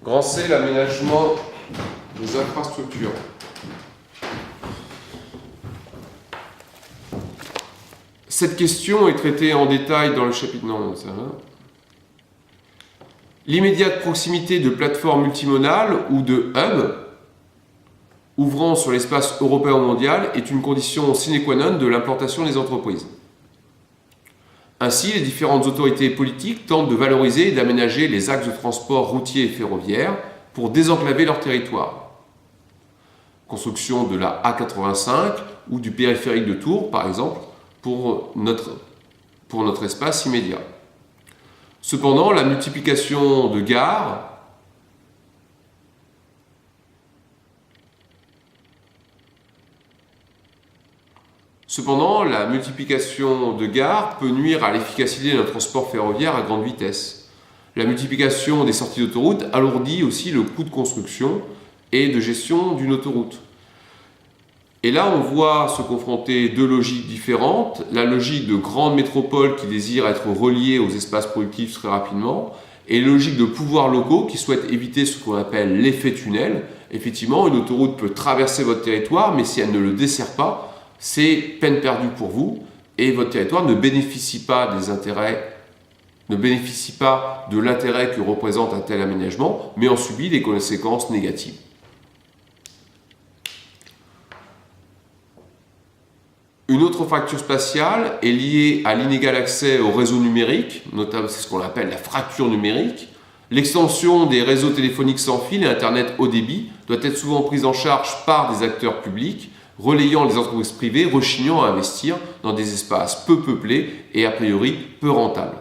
Grand C, l'aménagement des infrastructures. Cette question est traitée en détail dans le chapitre... Non, ça va. L'immédiate proximité de plateformes multimodales ou de hubs ouvrant sur l'espace européen ou mondial est une condition sine qua non de l'implantation des entreprises. Ainsi, les différentes autorités politiques tentent de valoriser et d'aménager les axes de transport routier et ferroviaire pour désenclaver leur territoire. Construction de la A85 ou du périphérique de Tours, par exemple, pour notre espace immédiat. Cependant, la multiplication de gares peut nuire à l'efficacité d'un transport ferroviaire à grande vitesse. La multiplication des sorties d'autoroute alourdit aussi le coût de construction et de gestion d'une autoroute. Et là, on voit se confronter deux logiques différentes. La logique de grandes métropoles qui désirent être reliées aux espaces productifs très rapidement et la logique de pouvoirs locaux qui souhaitent éviter ce qu'on appelle l'effet tunnel. Effectivement, une autoroute peut traverser votre territoire, mais si elle ne le dessert pas, c'est peine perdue pour vous et votre territoire ne bénéficie pas de l'intérêt que représente un tel aménagement, mais en subit des conséquences négatives. Une autre fracture spatiale est liée à l'inégal accès au réseau numérique, notamment c'est ce qu'on appelle la fracture numérique. L'extension des réseaux téléphoniques sans fil et Internet haut débit doit être souvent prise en charge par des acteurs publics, relayant les entreprises privées, rechignant à investir dans des espaces peu peuplés et a priori peu rentables.